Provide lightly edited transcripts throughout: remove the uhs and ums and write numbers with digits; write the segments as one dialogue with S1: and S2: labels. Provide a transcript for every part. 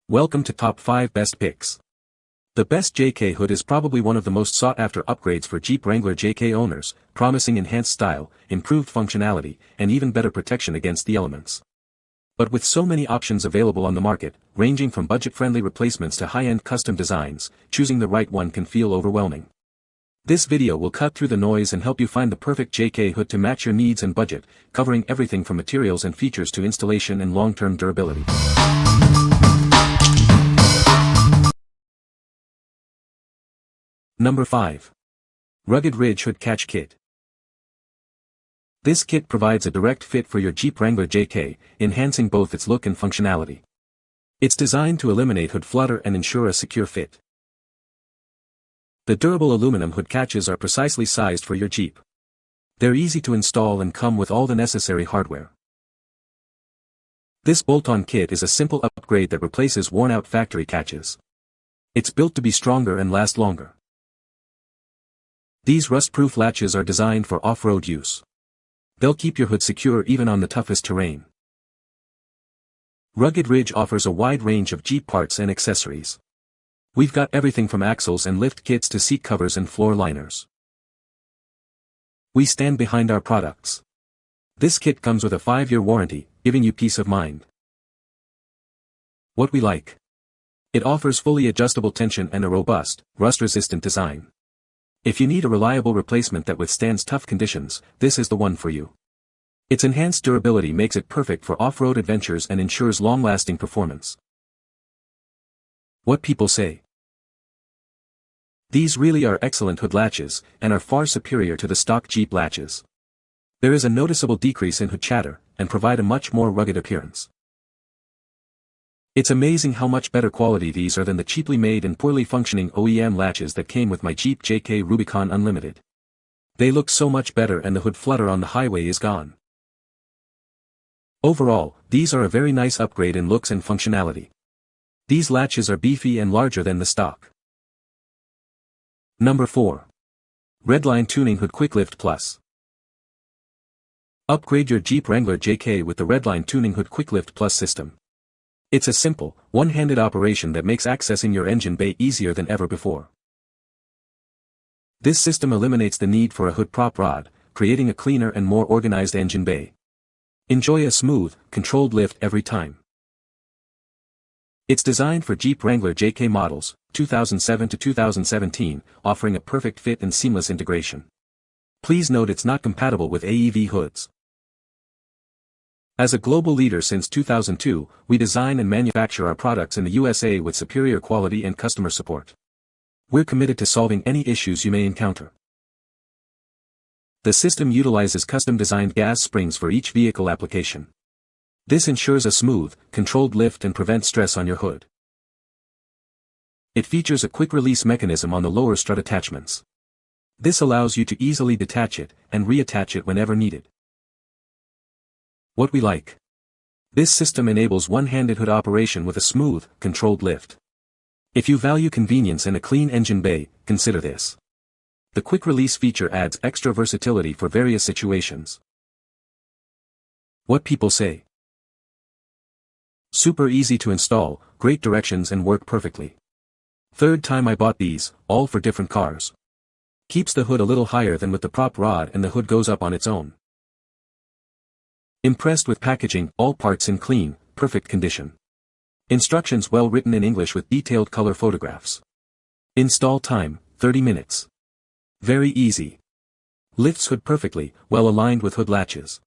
S1: Welcome to Top 5 Best Picks. The Best JK hood is probably one of the most sought-after upgrades for Jeep Wrangler JK owners, promising enhanced style, improved functionality, and even better protection against the elements. But with so many options available on the market, ranging from budget-friendly replacements to high-end custom designs, choosing the right one can feel overwhelming. This video will cut through the noise and help you find the perfect JK hood to match your needs and budget, covering everything from materials and features to installation and long-term durability. Number 5. Rugged Ridge Hood Catch Kit. This kit provides a direct fit for your Jeep Wrangler JK, enhancing both its look and functionality. It's designed to eliminate hood flutter and ensure a secure fit. The durable aluminum hood catches are precisely sized for your Jeep. They're easy to install and come with all the necessary hardware. This bolt-on kit is a simple upgrade that replaces worn-out factory catches. It's built to be stronger and last longer. These rust-proof latches are designed for off-road use. They'll keep your hood secure even on the toughest terrain. Rugged Ridge offers a wide range of Jeep parts and accessories. We've got everything from axles and lift kits to seat covers and floor liners. We stand behind our products. This kit comes with a 5-year warranty, giving you peace of mind. What we like. It offers fully adjustable tension and a robust, rust-resistant design. If you need a reliable replacement that withstands tough conditions, this is the one for you. Its enhanced durability makes it perfect for off-road adventures and ensures long-lasting performance. What people say. These really are excellent hood latches, and are far superior to the stock Jeep latches. There is a noticeable decrease in hood chatter, and provide a much more rugged appearance. It's amazing how much better quality these are than the cheaply made and poorly functioning OEM latches that came with my Jeep JK Rubicon Unlimited. They look so much better and the hood flutter on the highway is gone. Overall, these are a very nice upgrade in looks and functionality. These latches are beefy and larger than the stock. Number 4. Redline Tuning Hood QuickLIFT Plus. Upgrade your Jeep Wrangler JK with the Redline Tuning Hood QuickLIFT Plus system. It's a simple, one-handed operation that makes accessing your engine bay easier than ever before. This system eliminates the need for a hood prop rod, creating a cleaner and more organized engine bay. Enjoy a smooth, controlled lift every time. It's designed for Jeep Wrangler JK models, 2007 to 2017, offering a perfect fit and seamless integration. Please note it's not compatible with AEV hoods. As a global leader since 2002, we design and manufacture our products in the USA with superior quality and customer support. We're committed to solving any issues you may encounter. The system utilizes custom-designed gas springs for each vehicle application. This ensures a smooth, controlled lift and prevents stress on your hood. It features a quick-release mechanism on the lower strut attachments. This allows you to easily detach it and reattach it whenever needed. What we like. This system enables one-handed hood operation with a smooth, controlled lift. If you value convenience and a clean engine bay, consider this. The quick-release feature adds extra versatility for various situations. What people say. Super easy to install, great directions and work perfectly. Third time I bought these, all for different cars. Keeps the hood a little higher than with the prop rod and the hood goes up on its own. Impressed with packaging, all parts in clean, perfect condition. Instructions well written in English with detailed color photographs. Install time, 30 minutes. Very easy. Lifts hood perfectly, well aligned with hood latches.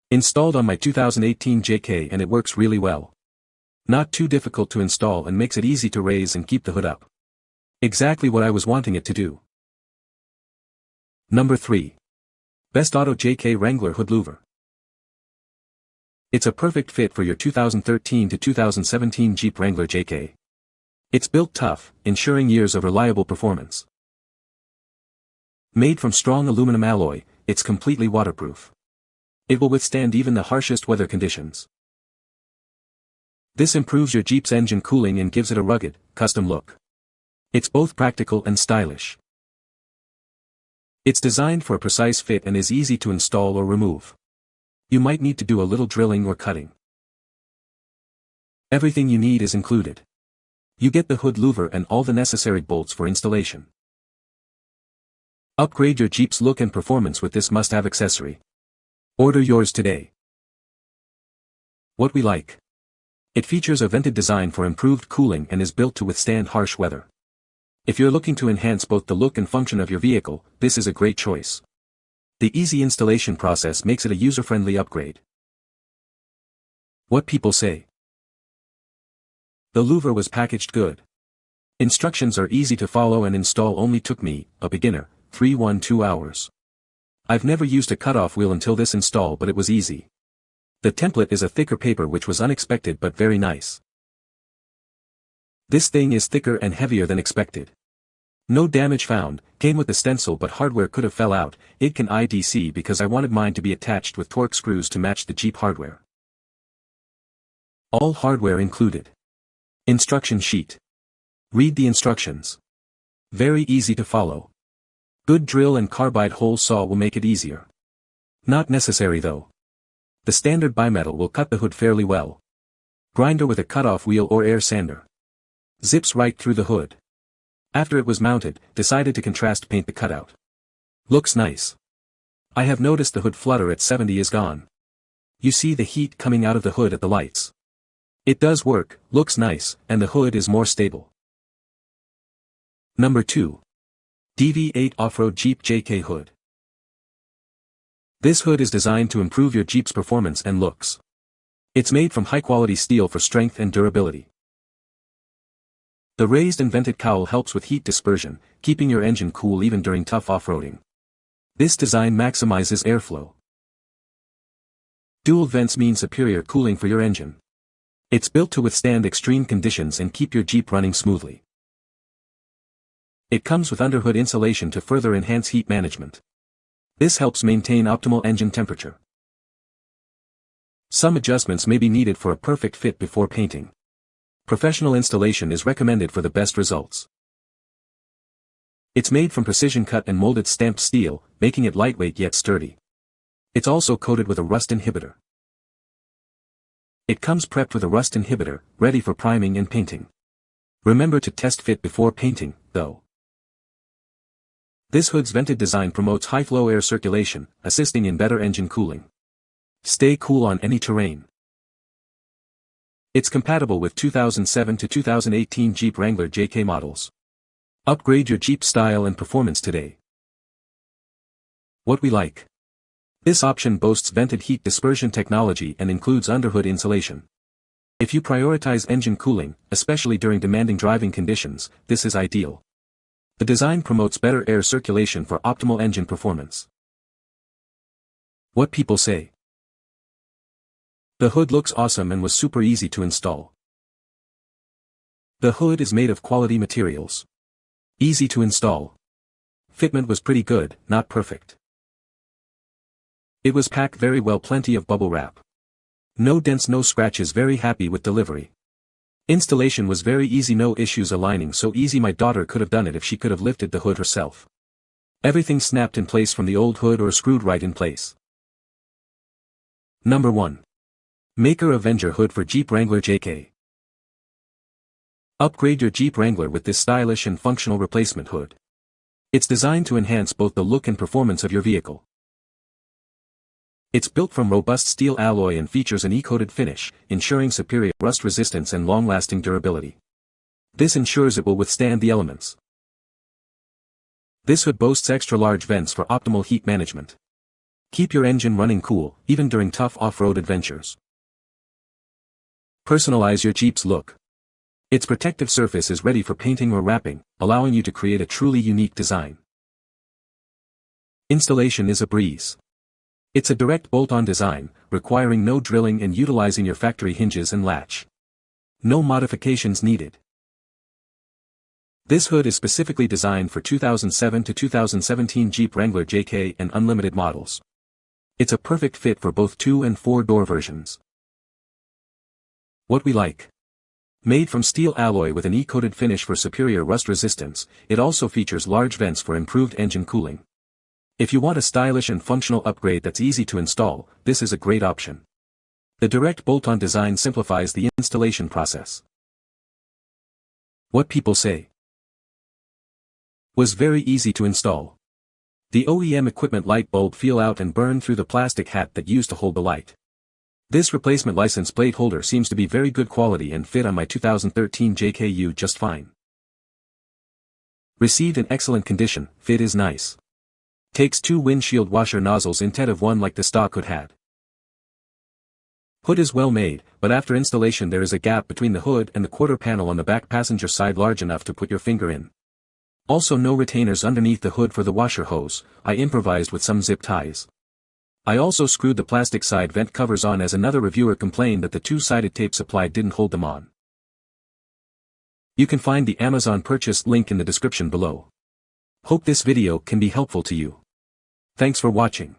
S1: Installed on my 2018 JK and it works really well. Not too difficult to install and makes it easy to raise and keep the hood up. Exactly what I was wanting it to do. Number 3. Bestauto JK Wrangler Hood Louver. It's a perfect fit for your 2013 to 2017 Jeep Wrangler JK. It's built tough, ensuring years of reliable performance. Made from strong aluminum alloy, it's completely waterproof. It will withstand even the harshest weather conditions. This improves your Jeep's engine cooling and gives it a rugged, custom look. It's both practical and stylish. It's designed for a precise fit and is easy to install or remove. You might need to do a little drilling or cutting. Everything you need is included. You get the hood louver and all the necessary bolts for installation. Upgrade your Jeep's look and performance with this must-have accessory. Order yours today. What we like. It features a vented design for improved cooling and is built to withstand harsh weather. If you're looking to enhance both the look and function of your vehicle, this is a great choice. The easy installation process makes it a user-friendly upgrade. What people say. The louver was packaged good. Instructions are easy to follow and install only took me, a beginner, 2 hours. I've never used a cutoff wheel until this install, but it was easy. The template is a thicker paper which was unexpected but very nice. This thing is thicker and heavier than expected. No damage found, came with the stencil but hardware could have fell out. It can IDC because I wanted mine to be attached with torque screws to match the Jeep hardware. All hardware included. Instruction sheet. Read the instructions. Very easy to follow. Good drill and carbide hole saw will make it easier. Not necessary though. The standard bimetal will cut the hood fairly well. Grinder with a cutoff wheel or air sander. Zips right through the hood. After it was mounted, decided to contrast paint the cutout. Looks nice. I have noticed the hood flutter at 70 is gone. You see the heat coming out of the hood at the lights. It does work, looks nice, and the hood is more stable. Number 2. DV8 Offroad Jeep JK Hood. This hood is designed to improve your Jeep's performance and looks. It's made from high-quality steel for strength and durability. The raised and vented cowl helps with heat dispersion, keeping your engine cool even during tough off-roading. This design maximizes airflow. Dual vents mean superior cooling for your engine. It's built to withstand extreme conditions and keep your Jeep running smoothly. It comes with underhood insulation to further enhance heat management. This helps maintain optimal engine temperature. Some adjustments may be needed for a perfect fit before painting. Professional installation is recommended for the best results. It's made from precision cut and molded stamped steel, making it lightweight yet sturdy. It's also coated with a rust inhibitor. It comes prepped with a rust inhibitor, ready for priming and painting. Remember to test fit before painting, though. This hood's vented design promotes high-flow air circulation, assisting in better engine cooling. Stay cool on any terrain. It's compatible with 2007 to 2018 Jeep Wrangler JK models. Upgrade your Jeep style and performance today. What we like. This option boasts vented heat dispersion technology and includes underhood insulation. If you prioritize engine cooling, especially during demanding driving conditions, this is ideal. The design promotes better air circulation for optimal engine performance. What people say. The hood looks awesome and was super easy to install. The hood is made of quality materials. Easy to install. Fitment was pretty good, not perfect. It was packed very well, plenty of bubble wrap. No dents, no scratches, very happy with delivery. Installation was very easy, no issues aligning, so easy my daughter could have done it if she could have lifted the hood herself. Everything snapped in place from the old hood or screwed right in place. Number 1. MAIKER Avenger Hood for Jeep Wrangler JK. Upgrade your Jeep Wrangler with this stylish and functional replacement hood. It's designed to enhance both the look and performance of your vehicle. It's built from robust steel alloy and features an E-coated finish, ensuring superior rust resistance and long-lasting durability. This ensures it will withstand the elements. This hood boasts extra-large vents for optimal heat management. Keep your engine running cool, even during tough off-road adventures. Personalize your Jeep's look. Its protective surface is ready for painting or wrapping, allowing you to create a truly unique design. Installation is a breeze. It's a direct bolt-on design, requiring no drilling and utilizing your factory hinges and latch. No modifications needed. This hood is specifically designed for 2007 to 2017 Jeep Wrangler JK and Unlimited models. It's a perfect fit for both 2- and 4-door versions. What we like. Made from steel alloy with an E-coated finish for superior rust resistance, it also features large vents for improved engine cooling. If you want a stylish and functional upgrade that's easy to install, this is a great option. The direct bolt-on design simplifies the installation process. What people say. Was very easy to install. The OEM equipment light bulb fell out and burned through the plastic hat that used to hold the light. This replacement license plate holder seems to be very good quality and fit on my 2013 JKU just fine. Received in excellent condition, fit is nice. Takes 2 windshield washer nozzles instead of 1 like the stock hood had. Hood is well made, but after installation there is a gap between the hood and the quarter panel on the back passenger side large enough to put your finger in. Also no retainers underneath the hood for the washer hose. I improvised with some zip ties. I also screwed the plastic side vent covers on as another reviewer complained that the 2-sided tape supplied didn't hold them on. You can find the Amazon purchase link in the description below. Hope this video can be helpful to you. Thanks for watching.